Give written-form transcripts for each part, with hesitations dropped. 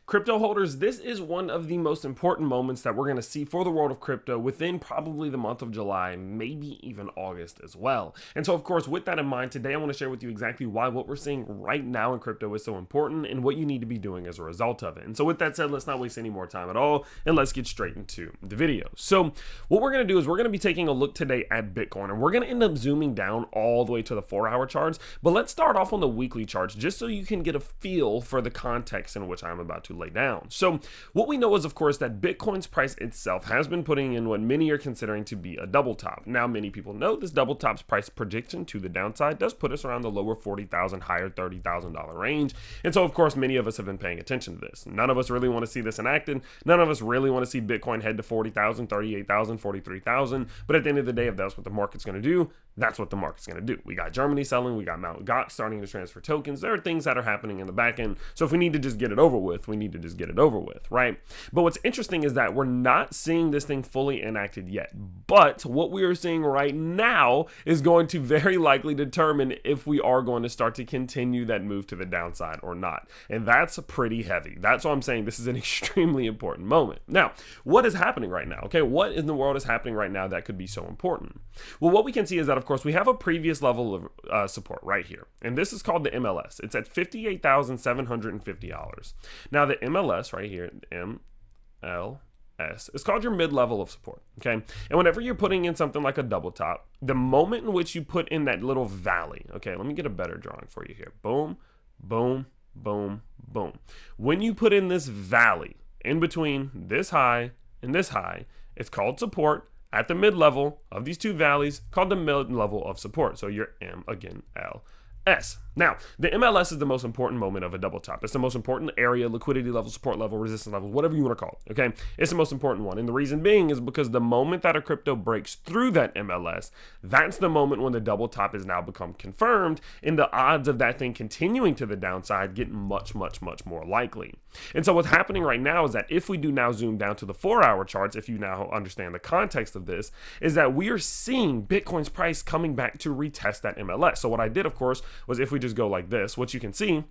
Crypto holders, this is one of the most important moments that we're going to see for the world of crypto within probably the month of July, maybe even August as well. And so, of course, with that in mind, today I want to share with you exactly why what we're seeing right now in crypto is so important and what you need to be doing as a result of it. And so with that said, let's not waste any more time at all, and let's get straight into the video. So what we're going to do is we're going to be taking a look today at Bitcoin, and we're going to end up zooming down all the way to the 4-hour charts. But let's start off on the weekly charts just so you can get a feel for the context in which I'm about to lay down. So what we know is, of course, that Bitcoin's price itself has been putting in what many are considering to be a double top. Now, many people know this double top's price prediction to the downside does put us around the lower 40,000, higher $30,000 range. And so, of course, many of us have been paying attention to this. None of us really want to see this enacted. None of us really want to see Bitcoin head to 40,000, 38,000, 43,000. But at the end of the day, if that's what the market's going to do, that's what the market's going to do. We got Germany selling, we got Mt. Gox starting to transfer tokens. There are things that are happening in the back end. So if we need to just get it over with, we need to just get it over with, right? But what's interesting is that we're not seeing this thing fully enacted yet. But what we are seeing right now is going to very likely determine if we are going to start to continue that move to the downside or not. And that's pretty heavy. That's why I'm saying this is an extremely important moment. Now, what is happening right now? Okay, what in the world is happening right now that could be so important? Well, what we can see is that, of course, we have a previous level of support right here. And this is called the MLS. It's at $58,750. Now, the MLS right here, MLS, it's called your mid-level of support, okay? And whenever you're putting in something like a double top, the moment in which you put in that little valley, okay, let me get a better drawing for you here. Boom, boom, boom, boom. When you put in this valley in between this high and this high, it's called support at the mid-level of these two valleys, called the mid-level of support. So your M, again, L, S. Now, the MLS is the most important moment of a double top. It's the most important area, liquidity level, support level, resistance level, whatever you want to call it, okay? It's the most important one. And the reason being is because the moment that a crypto breaks through that MLS, that's the moment when the double top has now become confirmed, and the odds of that thing continuing to the downside get much, much, much more likely. And so what's happening right now is that if we do now zoom down to the 4-hour charts, if you now understand the context of this, is that we are seeing Bitcoin's price coming back to retest that MLS. So what I did, of course, was if we just go like this, what you can see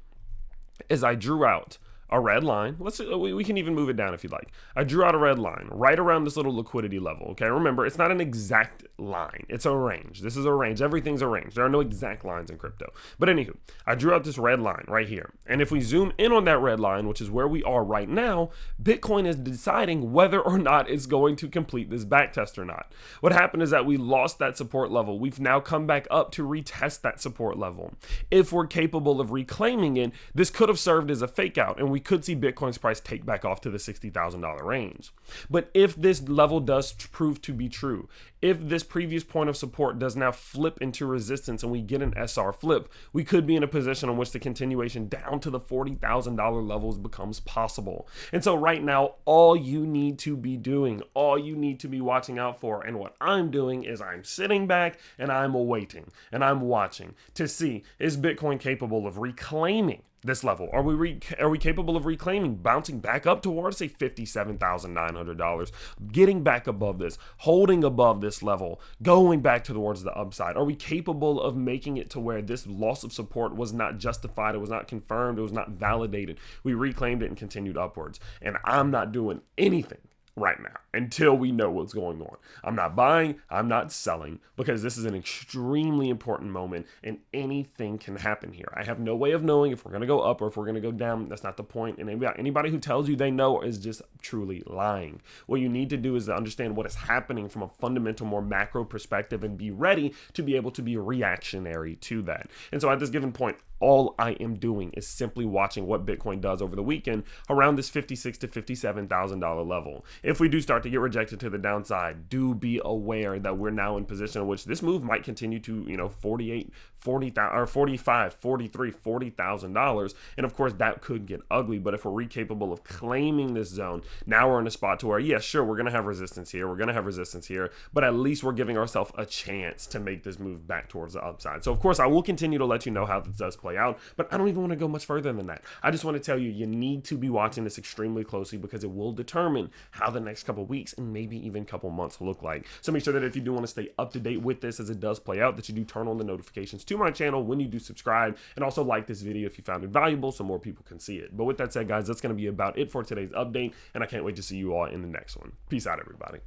is I drew out a red line. We can even move it down if you'd like. I drew out a red line right around this little liquidity level. Okay, remember, it's not an exact line. It's a range. This is a range. Everything's a range. There are no exact lines in crypto. But anywho, I drew out this red line right here. And if we zoom in on that red line, which is where we are right now, Bitcoin is deciding whether or not it's going to complete this backtest or not. What happened is that we lost that support level. We've now come back up to retest that support level. If we're capable of reclaiming it, this could have served as a fake out, and we could see Bitcoin's price take back off to the $60,000 range. But if this level does prove to be true, if this previous point of support does now flip into resistance and we get an SR flip, we could be in a position in which the continuation down to the $40,000 levels becomes possible. And so right now, all you need to be doing, all you need to be watching out for, and what I'm doing is I'm sitting back and I'm awaiting and I'm watching to see, is Bitcoin capable of reclaiming this level? Are we capable of reclaiming, bouncing back up towards, say, $57,900, getting back above this, holding above this level, going back towards the upside? Are we capable of making it to where this loss of support was not justified, it was not confirmed, it was not validated? We reclaimed it and continued upwards. And I'm not doing anything right now until we know what's going on. I'm not buying, I'm not selling, because this is an extremely important moment and anything can happen here. I have no way of knowing if we're going to go up or if we're going to go down. That's not the point. And anybody who tells you they know is just truly lying. What you need to do is to understand what is happening from a fundamental, more macro perspective and be ready to be able to be reactionary to that. And so at this given point, all I am doing is simply watching what Bitcoin does over the weekend around this $56,000 to $57,000 level. If we do start to get rejected to the downside, do be aware that we're now in position in which this move might continue to, 48, 40,000 or 45, 43, $40,000. And of course that could get ugly, but if we're capable of claiming this zone, now we're in a spot to where, yeah, sure, we're going to have resistance here. We're going to have resistance here, but at least we're giving ourselves a chance to make this move back towards the upside. So of course I will continue to let you know how this does play out, but I don't even want to go much further than that. I just want to tell you, you need to be watching this extremely closely because it will determine how the next couple weeks and maybe even couple months look like. So make sure that if you do want to stay up to date with this as it does play out, that you do turn on the notifications to my channel when you do subscribe, and also like this video if you found it valuable so more people can see it. But with that said, guys, that's going to be about it for today's update, and I can't wait to see you all in the next one. Peace out, everybody.